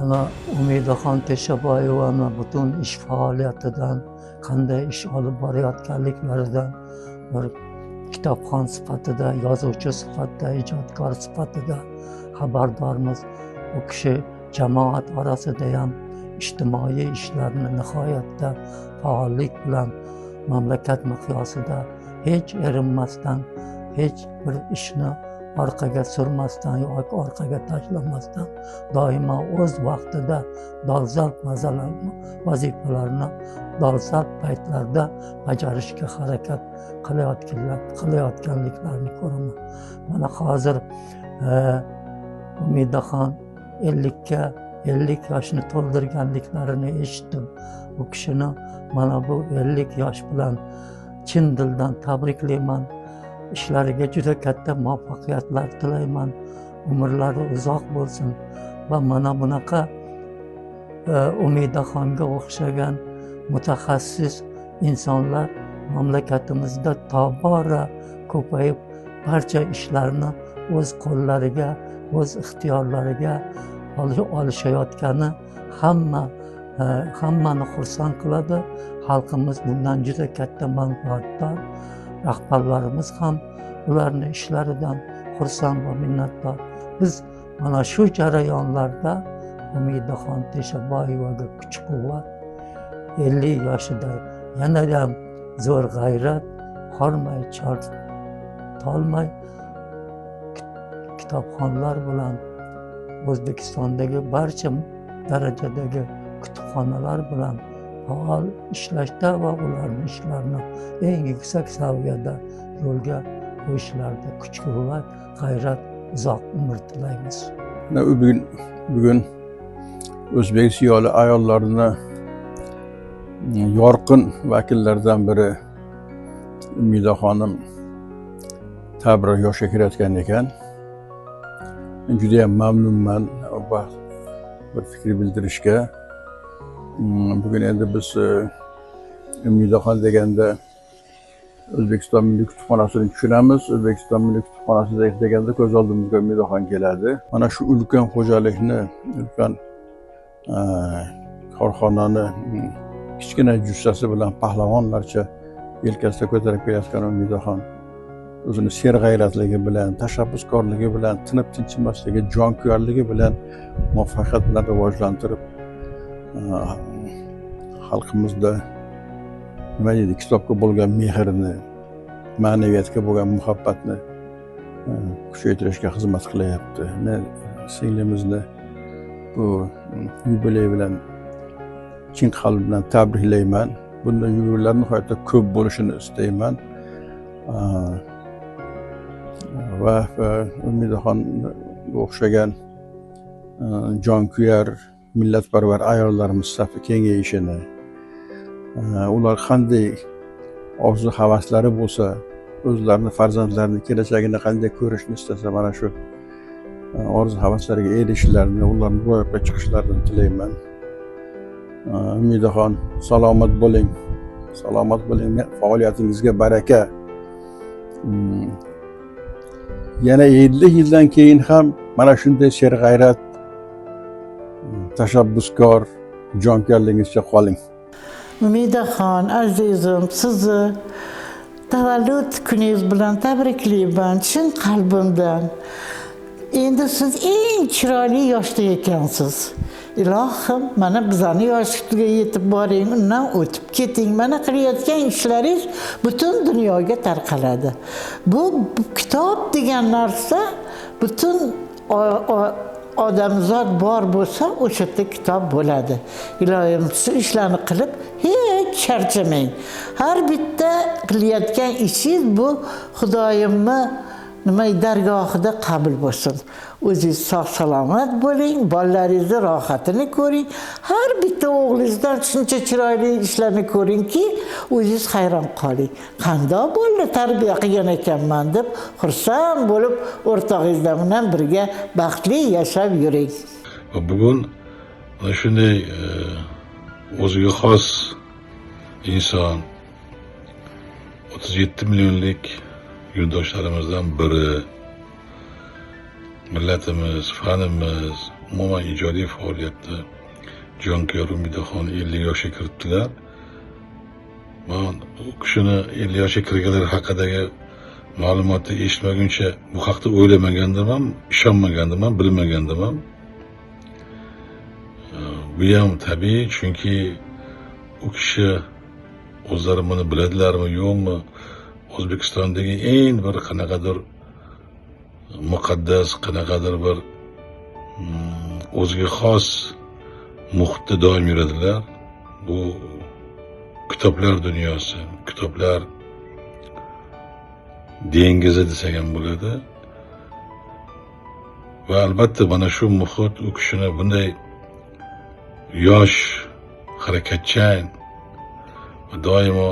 Mana Umidaxon Teshaboyevani butun ish faoliyatidan, qanday ish olib borayotganliklaridan, bir kitobxon sifatida, yozuvchi sifatida, ijodkor sifatida xabardormiz. U kishi jamoat orasida ham ijtimoiy ishlarni nihoyatda faollik bilan mamlakat miqyosida hech erinmasdan, hech bir ishni orqaga surmasdan yoki orqaga tashlamasdan doimo o'z vaqtida dolzarb vazifalarni dolzarb paytlarda bajarishga harakat qilayotganliklarini ko'raman. Mana hozir Umidaxon 50 yoshni to'ldirganliklarini eshitdim. Bu kishini mana bu 50 yosh bilan chin dildan tabriklayman. İşlariga juda katta muvaffaqiyatlar tilayman. Umrlari uzoq bo'lsin va mana bunaqa Umidaxonga o'xshagan mutaxassis insonlar mamlakatimizda tobora ko'payib, barcha ishlarni o'z qo'llariga, o'z ixtiyorlariga olishayotgani hammani xursand qiladi. Xalqimiz bundan juda katta manfaatdor. Rahbarlarimiz ham ularning ishlaridan xursand va minnatdor. Biz mana shu jarayonlarda Umidaxon Teshaboyevaga kuch-quvvat, 50 yoshida yana ham zo'r g'ayrat, hormay, tolmay kitobxonlar bilan O'zbekistondagi barcha darajadagi kutubxonalar bilan faol ishlashda va ularning ishlarini eng yuksak saviyada yo'lga qo'yishlarida kuch-quvvat, g'ayrat, uzoq umr tilaymiz. Bugun O'zbek ziyoli ayollarini yorqin vakillaridan biri Umidaxonim tabri yoshga kirayotgan ekan. Juda ham mamnunman bir fikr bildirishga. Bugün endi biz Umidaxon deganda O'zbekiston Milliy Kutubxonasini tushunamiz. O'zbekiston Milliy Kutubxonasi deganda ko'z oldimizga Umidaxon keladi. Mana shu ulkan xo'jalikni, ulkan korxonani kichkina jussasi bilan pahlavonlarcha yelkasida ko'tarib kelayotgan Umidaxon o'zini serg'ayratligi bilan, tashabbuskorligi bilan, tinib tinchimasligi, jonkuyarligi bilan muvaffaqiyat bilan rivojlantirib xalqimizda nima deydi, kitobga bo'lgan mehrni, ma'naviyatga bo'lgan muhabbatni kuchaytirishga xizmat qilyapti. Men singlimizni bu yubiley bilan chin qalb bilan tabriklayman. Bunday yubileylar nihoyatda ko'p bo'lishini istayman. Va Umidaxonga o'xshagan jonkuyar, millatparvar ayollarimiz safi kengayishini, ular qanday orzu havaslari bo'lsa, o'zlarini farzandlarini kelajagini qanday ko'rishni istasa, mana shu orzu havaslariga erishishlarini, ularning ro'yobga chiqishlarini tilayman. Umidaxon, salomat bo'ling. Salomat bo'ling. Faoliyatingizga baraka. Yana 50 yildan keyin ham mana shunday serg'ayrat, tashabbuskor, jonkuyarligingizcha qoling. Umidaxon azizim, sizni tavallud kuningiz bilan tabriklayman chin qalbimdan. Endi siz eng chiroyli yoshda ekansiz. Ilohim, mana bizani yoshlikka yetib boring, undan o'tib keting. Mana qilayotgan ishlaringiz butun dunyoga tarqaladi. Bu kitob degan narsa butun odamzod bor bo'lsa, o'sha yerda kitob bo'ladi. Ilohim, shu ishlarni qilib hech charchamang. Har bitta qilayotgan ishingiz bu Xudoyimni dargohida qabul bo'lsin. O'zingiz sog' salomat bo'ling, bolalaringizni rohatini ko'ring. Har bitta o'g'lingizdan shuncha chiroyli ishlarni ko'ringki, o'zingiz hayron qoling. Qandoq bo'ldi, tarbiya qilgan ekanman deb xursand bo'lib, o'rtog'ingizlar bilan birga baxtli yashab yuring. Bugun mana shunday o'ziga xos inson 37 millionlik yurtdoshlarimizdan biri, millatimiz, fanimiz, umuman ijodiy faoliyatda jonkuyar Umidaxon 50 yoshga kiritdilar. Men u kishini 50 yoshga kirganlar haqidagi ma'lumotni eshitmaguncha bu haqda o'ylamagandim ham, ishonmagandim ham, bilmagandim ham. Bu ham tabiiy, chunki u kishi o'zlari buni biladilarmi, yo'qmi? O'zbekistondagi eng bir qanaqadir muqaddas, qanaqadir bir o'ziga xos muhitda doim yuradilar. Bu kitoblar dunyosi, kitoblar dengizi desak ham bo'ladi. Va albatta mana shu muhit u kishini bunday yosh, harakatchan va doimo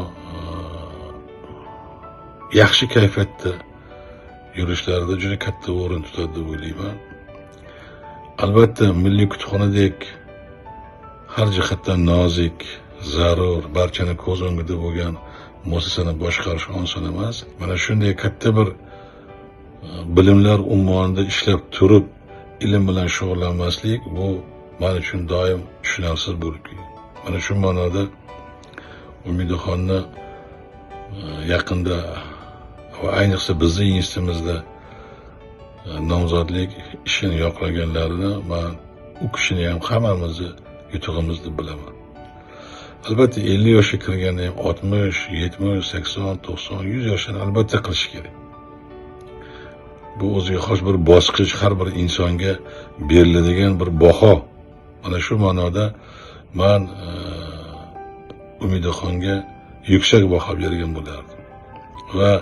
yaxshi kayfiyatda yurishlarida juda katta o'rin tutadi deb o'ylayman. Albatta Milliy kutubxonadek har jihatdan nozik, zarur, barchani ko'z o'ngida bo'lgan muassasani boshqarish oson emas. Mana shunday katta bir bilimlar ummonida ishlab turib, ilm bilan shug'ullanmaslik bu men uchun doim tushunarsiz bo'lib keldi. Mana shu ma'noda Umidaxonni yaqinda va ayniqsa bizning institutimizda nomzodlik ishini yoqlaganlarini men u kishini ham hammamizni yutug'imiz deb bilaman. Albatta 50 yoshga kirganda ham 60, 70, 80, 90, 100 yoshdan albatta qilish kerak. Bu o'ziga xos bir bosqich, har bir insonga beriladigan bir baho. Mana shu ma'noda men Umidaxonga yuksak baho bergan bo'lardim. Va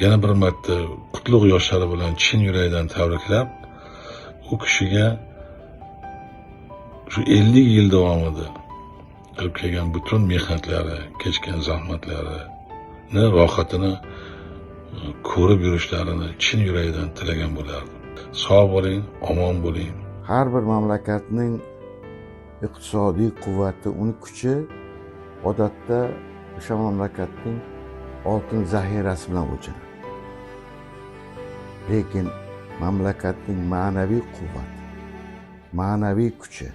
yana bir marta qutlug' yoshlari bilan chin yurakdan tabriklab, u kishiga shu 50 yil davomida qilib kelgan butun mehnatlari, kechgan zahmatlarini, rohatini ko'rib yurishlarini chin yurakdan tilagan bo'lardim. Sog' bo'ling, omon bo'ling. Har bir mamlakatning iqtisodiy quvvati, uning kuchi odatda o'sha mamlakatning oltin zaxirasi bilan o'lchanadi. Lekin mamlakatning ma'naviy quvvati, ma'naviy kuchi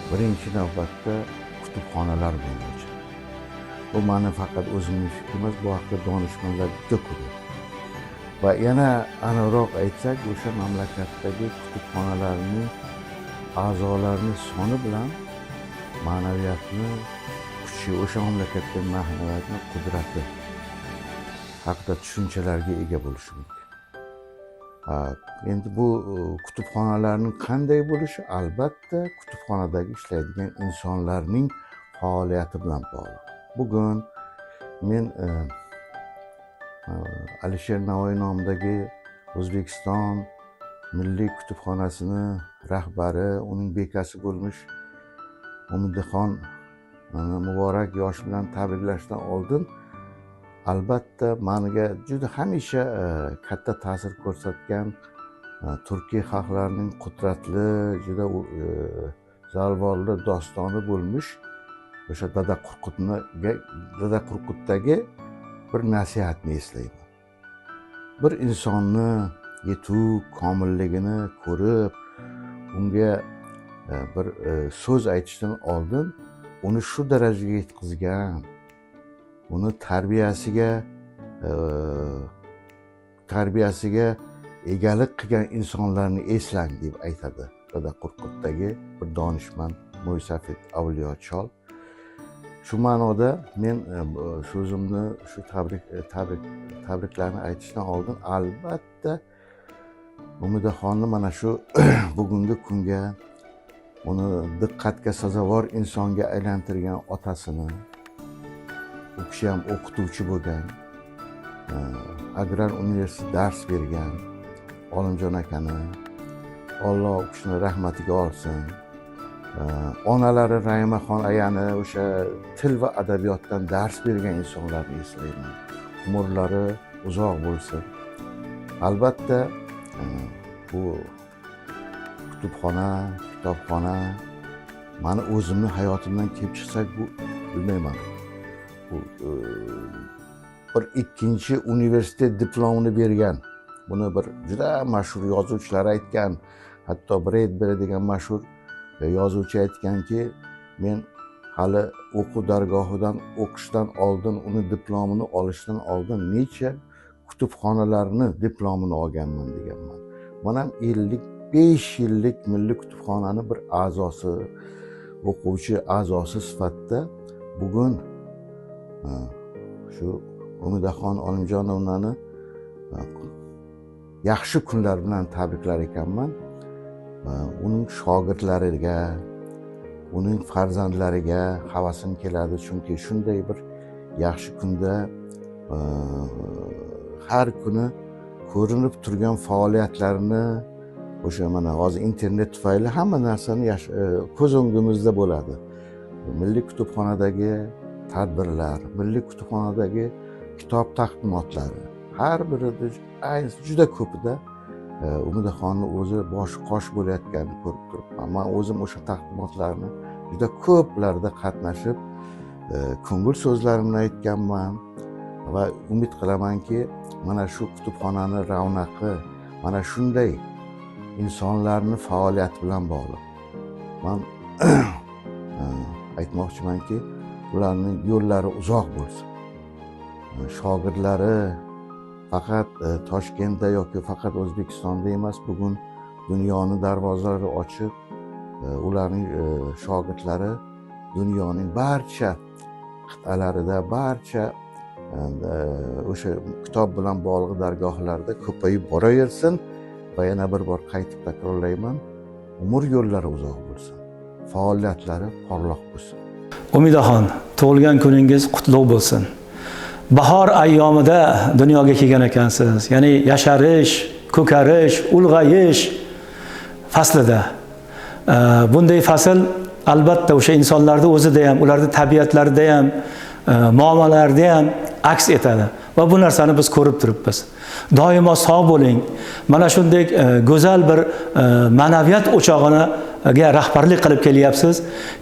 birinchi navbatda kutubxonalar bilan o'lchanadi. Bu meni faqat o'zimning fikrim emas, bu haqda donishmandlar juda ko'p. Va yana aniqroq aytsak, o'sha mamlakatdagi kutubxonalarning a'zolarining soni bilan ma'naviyatni kuchi, o'sha mamlakatdagi ma'naviyatni qudrati haqida tushunchalarga ega bo'lishi mumkin. Endi bu kutubxonalarning qanday bo'lishi albatta kutubxonadagi ishlaydigan insonlarning faoliyati bilan bog'liq. Bugun men Alisher Navoiy nomidagi O'zbekiston Milliy kutubxonasini rahbari, uning bekasi bo'lmish Umidaxon muborak yosh bilan tabriklashdan oldin albatta menga juda hamisha katta ta'sir ko'rsatgan Turkiy xalqlarining qudratli, juda zalvorli dostoni bo'lmish o'sha Dada Qo'rqutdagi bir nasihatni eslayman. Bir insonni yetuk komilligini ko'rib, unga bir so'z aytishdan oldin uni shu darajaga yetkazgan, uni tarbiyasiga egalik qilgan insonlarni eslang deb aytadi Dada Qo'rqutdagi bir donishmand mo'ysafid avliyo chol. Shu ma'noda men so'zimni shu tabriklarni aytishdan oldin albatta Umidaxonni mana shu bugungi kunga uni diqqatga sazovor insonga aylantirgan otasini, u kishi ham o'qituvchi bo'lgan, Agrar universitetida dars bergan Olimjon akani, Alloh u kishini rahmatiga olsin. Onalari Rahimaxon ayani o'sha til va adabiyotdan dars bergan insonlarni eslayman. Umrlari uzoq bo'lsin. Albatta bu kutubxona, kitobxona meni o'zimni hayotimdan kelib chiqsak, bu bilmayman. Bu bir ikkinchi universitet diplomini bergan buni bir juda mashhur yozuvchilar aytgan, hatto Bredberi degan mashhur yozuvchi aytganki, men hali o'quv dargohidan o'qishdan oldin, uni diplomini olishdan oldin necha kutubxonalarni diplomini olganman deganman. Men ham 55 yillik Milliy kutubxonani bir a'zosi, o'quvchi a'zosi sifatida bugun shu Umidaxon Olimjonovnani yaxshi kunlar bilan tabriklar ekanman. Uning shogirdlariga, uning farzandlariga havasim keladi, chunki shunday bir yaxshi kunda har kuni ko'rinib turgan faoliyatlarni, o'sha mana hozir internet tufayli hamma narsani ko'z o'ngimizda bo'ladi. Milliy kutubxonadagi tadbirlar, Milliy kutubxonadagi kitob taqdimotlari, har birida juda ko'pida Umidaxonni o'zi bosh qosh bo'layotganini ko'rib turibman. Men o'zim o'sha taqdimotlarni juda ko'plarida qatnashib, ko'ngil so'zlarimni aytganman va umid qilamanki, mana shu kutubxonani ravnaqi mana shunday insonlarning faoliyati bilan bog'liq. Men aytmoqchimanki, ularning yo'llari uzoq bo'lsin. Shogirdlari faqat Toshkentda yoki faqat O'zbekistonda emas, bugun dunyoning darvozalari ochiq. Ularning shogirdlari dunyoning barcha qit'alarida, barcha o'sha kitob bilan bog'liq dargohlarda ko'payib boraversin va yana bir bor qaytib takrorlayman, umr yo'llari uzoq bo'lsin, faoliyatlari porloq bo'lsin. Umidaxon, tug'ilgan kuningiz qutlug' bo'lsin. Bahor ayyomida dunyoga kelgan ekansiz. Ya'ni yasharish, ko'karish, ulg'ayish faslida. Bunday fasl albatta o'sha insonlarning o'zida ham, ularning tabiatlarida ham, muomalalarida ham aks etadi. Va bu narsani biz ko'rib turibmiz. Doimo sog' bo'ling. Mana shunday go'zal bir ma'naviyat o'chog'iga rahbarlik qilib kelyapsiz.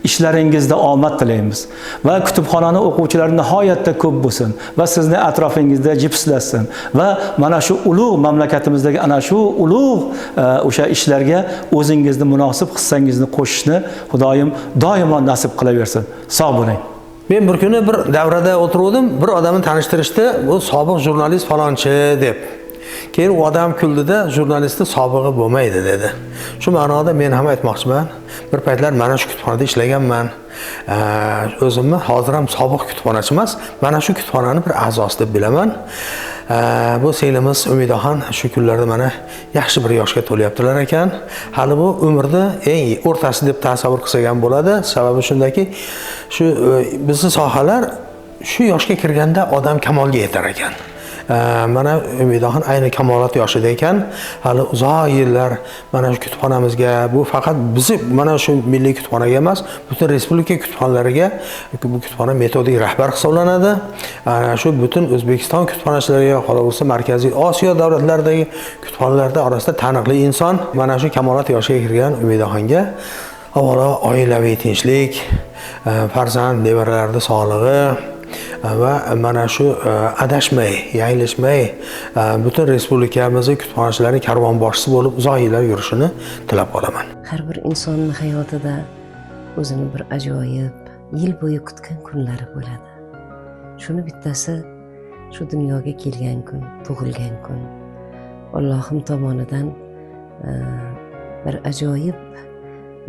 Ishlaringizda omad tilaymiz. Va kutubxonani o'quvchilari nihoyatda ko'p bo'lsin va sizni atrofingizda jipslassin va mana shu ulug' mamlakatimizdagi ana shu ulug' o'sha ishlarga o'zingizni munosib hissangizni qo'shishni Xudoyim doimo nasib qilaversin. Sog' bo'ling. Men bir kuni bir davrada o'tirdim, bir odamni tanishtirishdi, bu sobiq jurnalist falonchi deb. Keyin u odam kuldida, jurnalistning sobig'i bo'lmaydi dedi. Shu ma'noda men ham aytmoqchiman, bir paytlar mana shu kutubxonada ishlaganman. O'zimni hozir ham sobiq kutubxonachi emas, mana shu kutubxonaning bir a'zosi deb bilaman. Bu singlimiz Umidaxon shu kunlarda mana yaxshi bir yoshga to'layaptilar ekan. Hali bu umrda eng o'rtasi deb tasavvur qilsak ham bo'ladi. Sababi shundaki, shu bizning sohalar shu yoshga kirganda odam kamolga yetar ekan. Mana Umidaxon ayni kamolat yoshida ekan. Hali uzoq yillar mana shu kutubxonamizga, bu faqat bizni mana shu milliy kutubxonaga emas, butun respublika kutubxonalariga bu kutubxona metodik rahbar hisoblanadi. Shu butun O'zbekiston kutubxonachilariga, qolaversa Markaziy Osiyo davlatlaridagi kutubxonalarda orasida taniqli inson. Mana shu kamolat yoshiga kirgan Umidaxonga avvalo oilaviy tinchlik, farzand nevaralarning sog'lig'i va mana shu adashmay, yanglishmay butun respublikamizning kutubxonachilarining karvonboshchisi bo'lib uzoq yillar yurishini tilab qolaman. Har bir insonning hayotida o'zini bir ajoyib, yil bo'yi kutgan kunlari bo'ladi. Shuni bittasi shu dunyoga kelgan kun, tug'ilgan kun. Allohim tomonidan bir ajoyib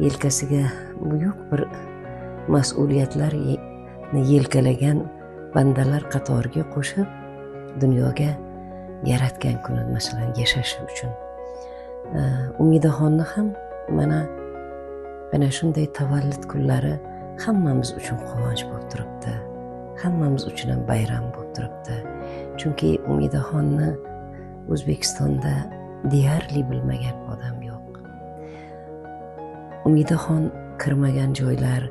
yelkasiga buyuk bir mas'uliyatlarni yelkalagan bandalar qatoriga qo'shib dunyoga yaratgan kuni, masalan, yashash uchun. Umidaxonni ham mana shunday tavallud kunlari hammamiz uchun quvonch bo'lib turibdi. Hammamiz uchun ham bayram bo'lib turibdi. Chunki Umidaxonni O'zbekistonda deyarli bilmagan odam yo'q. Umidaxon kirmagan joylar,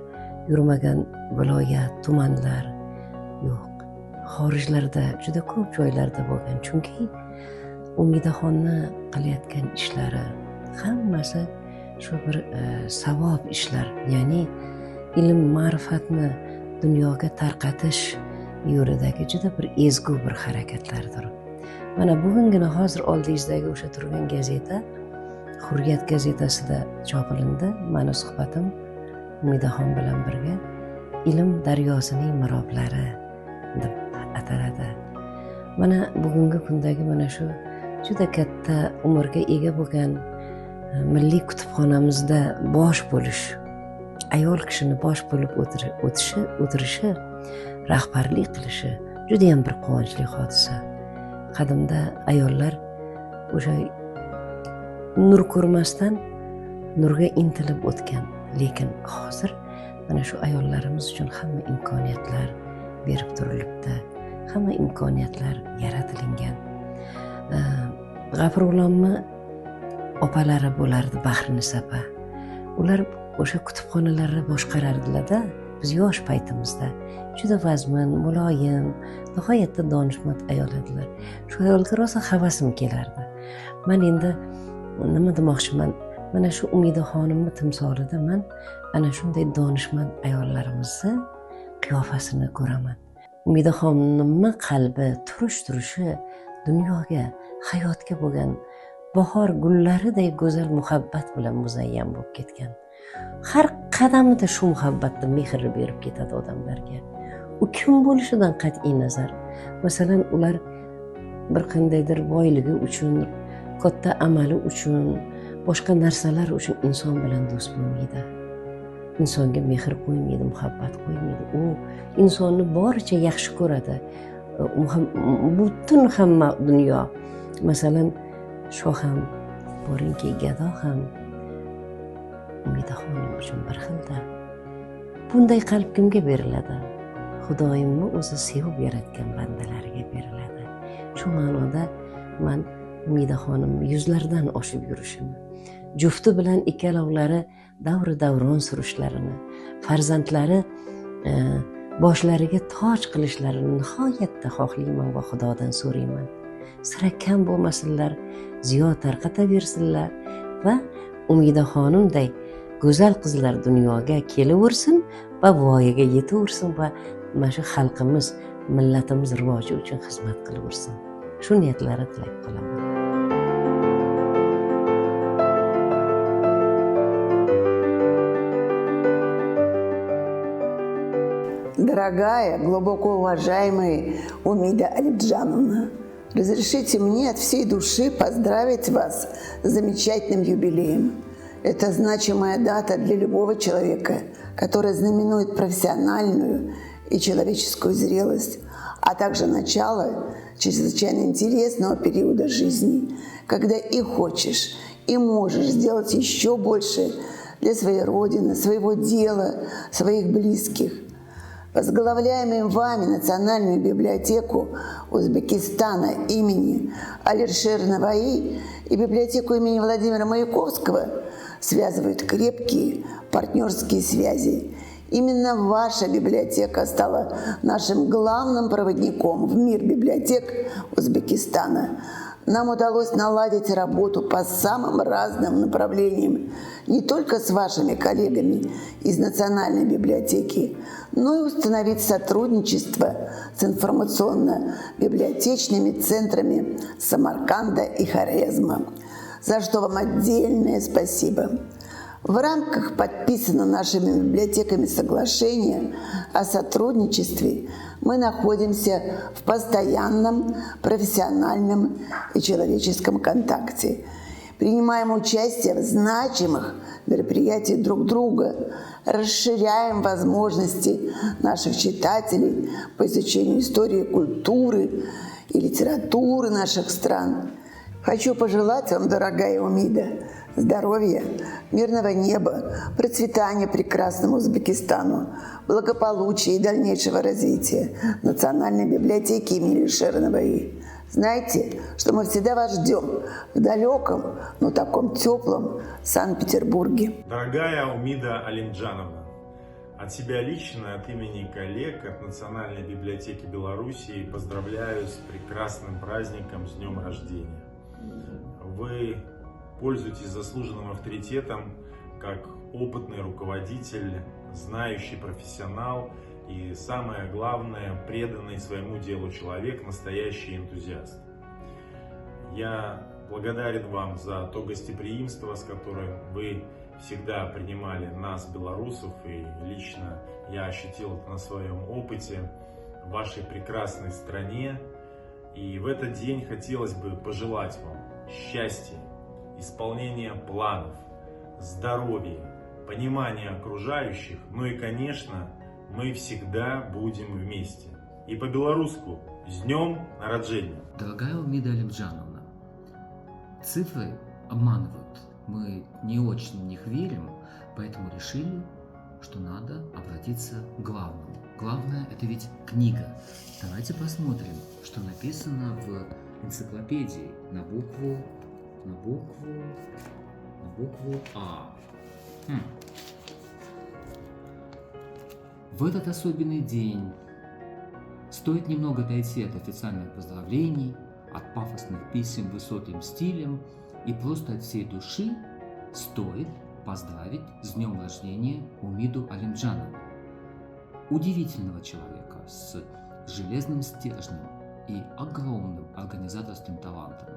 yurmagan viloyat, tumanlar yo'q. Xorijlarda juda ko'p joylarda bo'lgan. Chunki Umidaxonni qilayotgan ishlari hammasi shu bir savob ishlar, ya'ni ilm, ma'rifatni dunyoga tarqatish yo'lidagi juda bir ezgu bir harakatlardir. Mana bugungina hozir oldingizdagi o'sha turgan gazeta Hurriyat gazetasida chopilindi. Mani suhbatim Umidaxon bilan birga ilm daryosining miroblari deb ataladi. Mana bugungi kundagi mana shu juda katta umrga ega bo'lgan milliy kutubxonamizda bosh bo'lish, ayol kishini bosh bo'lib o'tirishi, rahbarlik qilishi juda ham bir quvonchli hodisa. Qadimda ayollar o'sha nur ko'rmasdan nurga intilib o'tgan, lekin hozir mana shu ayollarimiz uchun hamma imkoniyatlar berib turilibdi, hamma imkoniyatlar yaratilingan. G'afurg'ulomni opalari bo'lardi, Bahrinisa opa. Ular o'sha kutubxonalarni boshqarardilar-da, biz yosh paytimizda. Juda vazmin, muloyim, nihoyatda donishmand ayol edilar. Shu ayolga rosa havasim kelardi. Men endi nima demoqchiman? Mana shu Umidaxonimni timsolida men ana shunday donishmand ayollarimizni qiyofasini ko'raman. Umidaxonimni qalbi, turishi dunyoga, hayotga bo'lgan bahor gullariday go'zal muhabbat bilan muzayyam bo'lib ketgan. Har qadamida shu muhabbatni mehr berib ketadi odamlarga. U kim bo'lishidan qat'iy nazar. Masalan, ular bir qandaydir boyligi uchun, katta amali uchun, boshqa narsalar uchun inson bilan do'st bo'lmaydi. Insonga mehr qo'ymaydi, muhabbat qo'ymaydi. U insonni boricha yaxshi ko'radi. Butun hamma dunyo, masalan, shoh ham, boringki, gado ham Umidaxonim uchun bir xilda. Bunday qalb kimga beriladi? Xudoyimni o'zi sevib yaratgan bandalariga beriladi. Shu ma'noda men Umidaxonim yuzlardan oshib yurishini, jufti bilan ikkalovlari davri davron surishlarini, farzandlari boshlariga toj qilishlarini nihoyatda xohlayman va Xudodan so'rayman. Sira kam bo'lmasinlar, ziyod tarqataversinlar va Umidaxonimday go'zal qizlar dunyoga kelaversin va voyaga yetaversin va mana shu xalqimiz, millatimiz rivoji uchun xizmat qilaversin. Shu niyatlarni tilab qolaman. Дорогая, глубоко уважаемая Умида Алимджановна, разрешите мне от всей души поздравить вас с замечательным юбилеем. Это значимая дата для любого человека, которая знаменует профессиональную и человеческую зрелость, а также начало чрезвычайно интересного периода жизни, когда и хочешь, и можешь сделать еще больше для своей родины, своего дела, своих близких. Возглавляемую вами Национальную библиотеку Узбекистана имени Алишер Наваи и библиотеку имени Владимира Маяковского связывают крепкие партнерские связи. Именно ваша библиотека стала нашим главным проводником в мир библиотек Узбекистана. Нам удалось наладить работу по самым разным направлениям, не только с вашими коллегами из Национальной библиотеки, но и установить сотрудничество с информационно-библиотечными центрами Самарканда и Хорезма, за что вам отдельное спасибо. В рамках подписанного нашими библиотеками соглашения о сотрудничестве мы находимся в постоянном профессиональном и человеческом контакте. Принимаем участие в значимых мероприятиях друг друга, расширяем возможности наших читателей по изучению истории, культуры и литературы наших стран. Хочу пожелать вам, дорогая Умида, здоровья, мирного неба, процветания прекрасному Узбекистану, благополучия и дальнейшего развития Национальной библиотеки имени Алишера Наваи. Знаете, что мы всегда вас ждем в далеком, но таком теплом Санкт-Петербурге. Дорогая Умида Алимджановна, от себя лично, от имени коллег, от Национальной библиотеки Белоруссии поздравляю с прекрасным праздником, с днем рождения. Вы пользуетесь заслуженным авторитетом как опытный руководитель, знающий профессионал и, самое главное, преданный своему делу человек, настоящий энтузиаст. Я благодарен вам за то гостеприимство, с которым вы всегда принимали нас, белорусов, и лично я ощутил это на своем опыте в вашей прекрасной стране. И в этот день хотелось бы пожелать вам счастья, исполнения планов, здоровья, понимания окружающих, ну и, конечно, мы всегда будем вместе. И по-белорусски с днем народжения! Дорогая Умида Алимджановна, цифры обманывают. Мы не очень в них верим, поэтому решили, что надо обратиться к главному. Главное – это ведь книга. Давайте посмотрим, что написано в энциклопедии на букву А. В этот особенный день стоит немного отойти от официальных поздравлений, от пафосных писем высоким стилем, и просто от всей души стоит поздравить с днем рождения Умиду Алимджановну. Удивительного человека с железным стержнем и огромным организаторским талантом.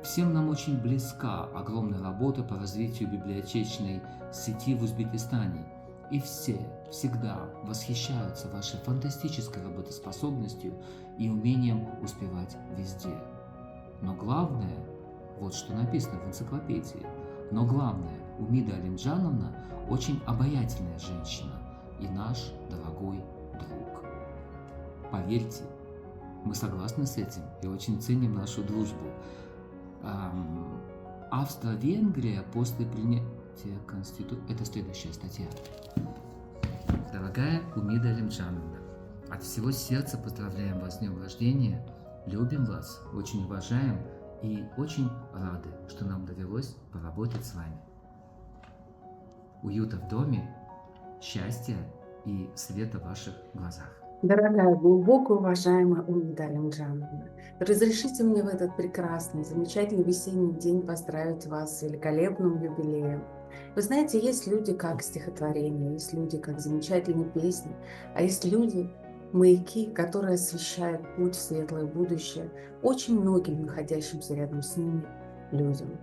Всем нам очень близка огромная работа по развитию библиотечной сети в Узбекистане, и все всегда восхищаются вашей фантастической работоспособностью и умением успевать везде. Но главное, вот что написано в энциклопедии, но главное, Умида Алимджановна очень обаятельная женщина и наш дорогой друг. Поверьте, мы согласны с этим и очень ценим нашу дружбу. Австро-Венгрия после принятия Конституции... Это следующая статья. Дорогая Умида Алимджановна, от всего сердца поздравляем вас с днем рождения, любим вас, очень уважаем и очень рады, что нам довелось поработать с вами. Уюта в доме, счастья и света в ваших глазах. Дорогая, глубоко уважаемая Умида Алимджановна, разрешите мне в этот прекрасный, замечательный весенний день поздравить вас с великолепным юбилеем. Вы знаете, есть люди как стихотворения, есть люди как замечательные песни, а есть люди, маяки, которые освещают путь в светлое будущее очень многим находящимся рядом с ними людям.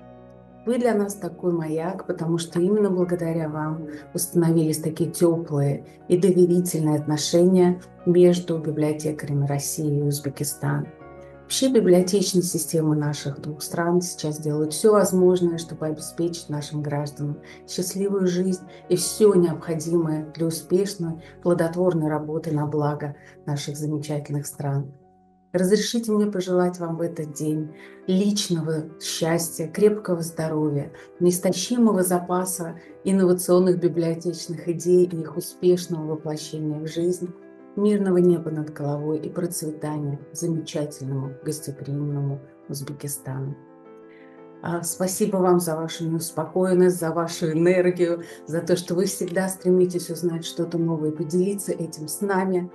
Вы для нас такой маяк, потому что именно благодаря вам установились такие теплые и доверительные отношения между библиотекарями России и Узбекистана. Вообще библиотечные системы наших двух стран сейчас делают все возможное, чтобы обеспечить нашим гражданам счастливую жизнь и все необходимое для успешной, плодотворной работы на благо наших замечательных стран. Разрешите мне пожелать вам в этот день личного счастья, крепкого здоровья, неистощимого запаса инновационных библиотечных идей и их успешного воплощения в жизнь, мирного неба над головой и процветания замечательному, гостеприимному Узбекистану. Спасибо вам за вашу неуспокоенность, за вашу энергию, за то, что вы всегда стремитесь узнать что-то новое, поделиться этим с нами.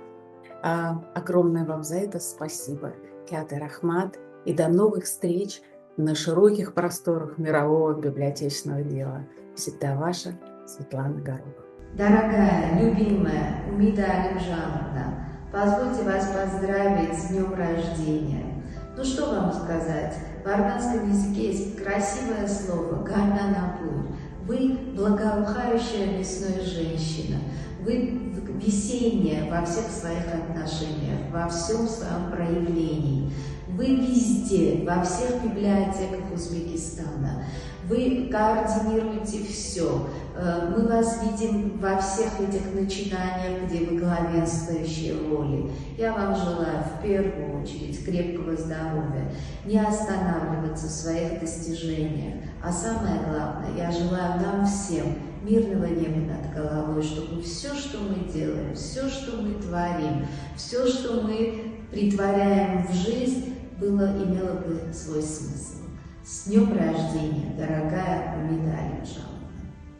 Огромное вам за это спасибо. Кяты Рахмат. И до новых встреч на широких просторах мирового библиотечного дела. Всегда ваша Светлана Горохова. Дорогая, любимая Умида Алимджановна, позвольте вас поздравить с днем рождения. Ну что вам сказать, в армянском языке есть красивое слово «ганнанапур». Вы благоухающая весной женщина, вы весенняя во всех своих отношениях, во всем своем проявлении. Вы везде, во всех библиотеках Узбекистана. Вы координируете все. Мы вас видим во всех этих начинаниях, где вы главенствующие роли. Я вам желаю в первую очередь крепкого здоровья, не останавливаться в своих достижениях. А самое главное, я желаю нам всем мирного неба над головой, чтобы все, что мы делаем, все, что мы творим, все, что мы притворяем в жизнь, имело бы свой смысл. С днем рождения, дорогая Умида Алимджановна.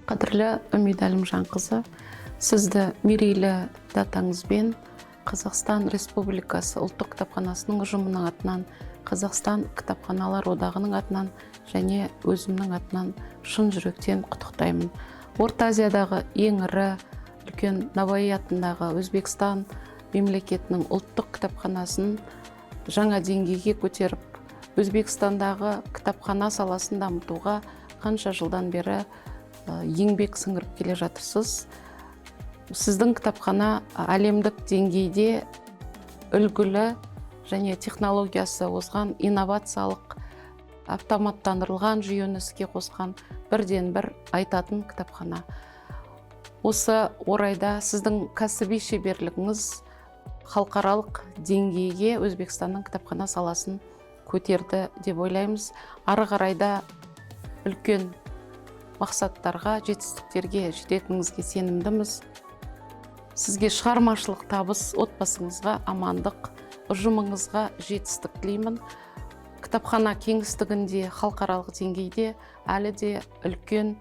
Қадірлі Умида Алимжанқызы, сізді мерейлі датаңызбен Қазақстан Республикасы ұлттық кітапханасының ұжымының атынан, Қазақстан кітапханалар одағының атынан және өзімнің атынан шын жүректен құттықтаймын. Орта Азиядағы ең ірі үлкен Наваи атындағы Өзбекстан мемлекетінің ұлттық кітапханасын жаңа деңгейге көтеріп, Өзбекстандағы кітапхана саласын дамытуға қанша жылдан бері еңбек сіңіріп келе жатырсыз. Сіздің кітапхана әлемдік деңгейде үлгілі және технологиясы озған инновациялық автоматтандырылған жүйені іске қосқан бірден бір айтатын кітапхана. Осы орайда сіздің кәсіби шеберлігіңіз халықаралық деңгейге Өзбекстанның кітапхана саласын көтерді деп ойлаймыз. Ары қарайда үлкен мақсаттарға, жетістіктерге жететініңізге сенімдіміз. Сізге шығармашылық табыс, отбасыңызға амандық, ұжымыңызға жетістік тілеймін. Кітапхана кеңістігінде, халықаралық деңгейде әлі де үлкен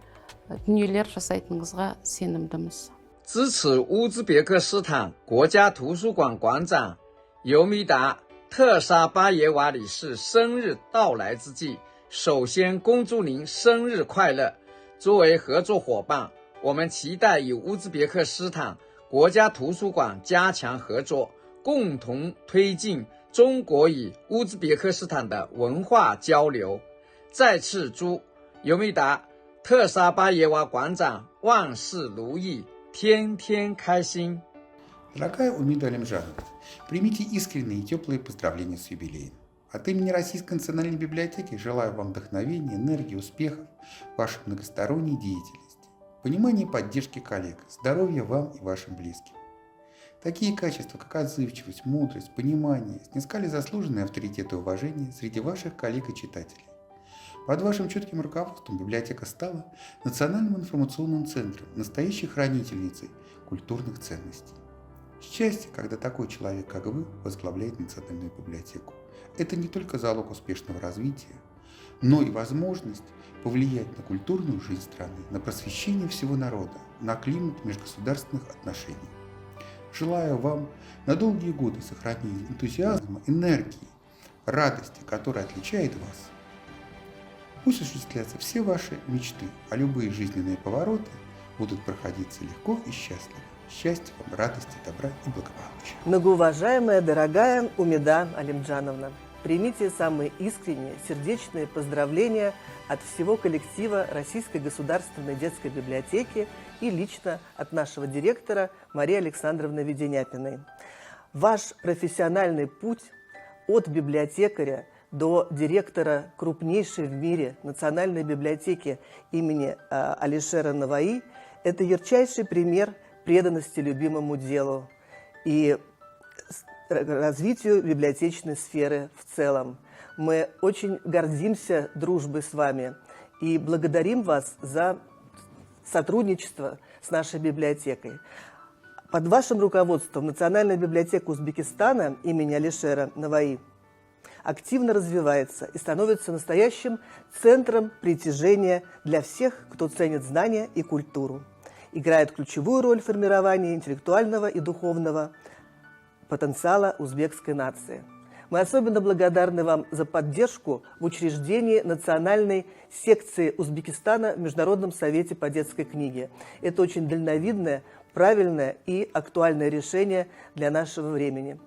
дүниелер жасайтыныңызға сенімдіміз. 支持乌兹别克斯坦国家图书馆馆长尤米达·特沙巴耶娃理事生日到来之际，首先恭祝您生日快乐！作为合作伙伴，我们期待与乌兹别克斯坦国家图书馆加强合作，共同推进中国与乌兹别克斯坦的文化交流。再次祝尤米达·特沙巴耶娃馆长万事如意，天天开心。 Дорогая Умида Алимжановна, примите искренние и теплые поздравления с юбилеем. От имени Российской национальной библиотеки желаю вам вдохновения, энергии, успехов в вашей многосторонней деятельности, понимания и поддержки коллег, здоровья вам и вашим близким. Такие качества, как отзывчивость, мудрость, понимание, снискали заслуженный авторитет и уважение среди ваших коллег и читателей. Под вашим чутким руководством библиотека стала национальным информационным центром, настоящей хранительницей культурных ценностей. Счастье, когда такой человек, как вы, возглавляет национальную библиотеку. Это не только залог успешного развития, но и возможность повлиять на культурную жизнь страны, на просвещение всего народа, на климат межгосударственных отношений. Желаю вам на долгие годы сохранения энтузиазма, энергии, радости, которая отличает вас. Пусть осуществлятся все ваши мечты, а любые жизненные повороты будут проходиться легко и счастливо. Счастья вам, радости, добра и благополучия. Многоуважаемая, дорогая Умида Алимджановна, примите самые искренние, сердечные поздравления от всего коллектива Российской государственной детской библиотеки и лично от нашего директора Марии Александровны Веденяпиной. Ваш профессиональный путь от библиотекаря до директора крупнейшей в мире национальной библиотеки имени Алишера Наваи – это ярчайший пример преданности любимому делу и развитию библиотечной сферы в целом. Мы очень гордимся дружбой с вами и благодарим вас за сотрудничество с нашей библиотекой. Под вашим руководством Национальная библиотека Узбекистана имени Алишера Наваи активно развивается и становится настоящим центром притяжения для всех, кто ценит знания и культуру. Играет ключевую роль в формировании интеллектуального и духовного потенциала узбекской нации. Мы особенно благодарны вам за поддержку в учреждении национальной секции Узбекистана в Международном совете по детской книге. Это очень дальновидное, правильное и актуальное решение для нашего времени.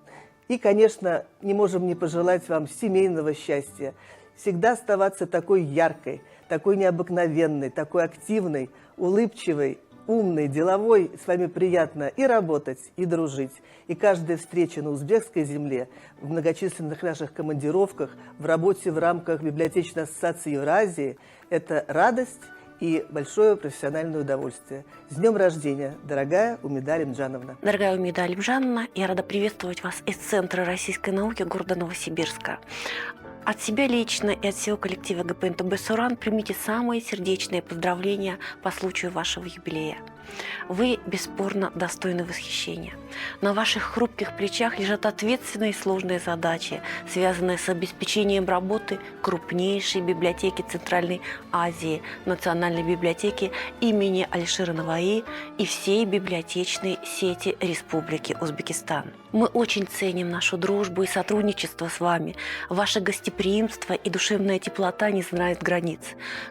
И, конечно, не можем не пожелать вам семейного счастья, всегда оставаться такой яркой, такой необыкновенной, такой активной, улыбчивой, умный, деловой, с вами приятно и работать, и дружить. И каждая встреча на узбекской земле, в многочисленных наших командировках, в работе в рамках библиотечной ассоциации Евразии – это радость и большое профессиональное удовольствие. С днем рождения, дорогая Умида Алимджановна. Дорогая Умида Алимджановна, я рада приветствовать вас из Центра российской науки города Новосибирска. От себя лично и от всего коллектива ГПНТБ «Суран» примите самые сердечные поздравления по случаю вашего юбилея. Вы, бесспорно, достойны восхищения. На ваших хрупких плечах лежат ответственные и сложные задачи, связанные с обеспечением работы крупнейшей библиотеки Центральной Азии, Национальной библиотеки имени Алишера Наваи и всей библиотечной сети Республики Узбекистан. Мы очень ценим нашу дружбу и сотрудничество с вами. Ваше гостеприимство и душевная теплота не знают границ.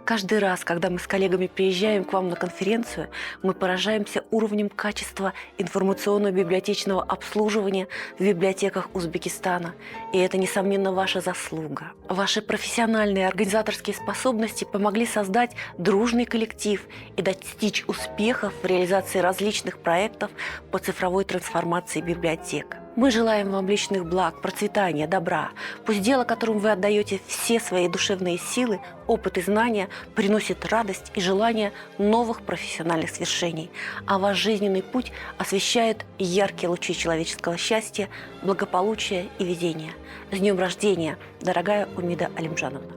Каждый раз, когда мы с коллегами приезжаем к вам на конференцию, мы поражаемся уровнем качества информационно-библиотечного обслуживания в библиотеках Узбекистана. И это, несомненно, ваша заслуга. Ваши профессиональные и организаторские способности помогли создать дружный коллектив и достичь успехов в реализации различных проектов по цифровой трансформации библиотек. Мы желаем вам личных благ, процветания, добра. Пусть дело, которым вы отдаете все свои душевные силы, опыт и знания, приносит радость и желание новых профессиональных свершений, а ваш жизненный путь освещает яркие лучи человеческого счастья, благополучия и везения. С днем рождения, дорогая Умида Алимджановна!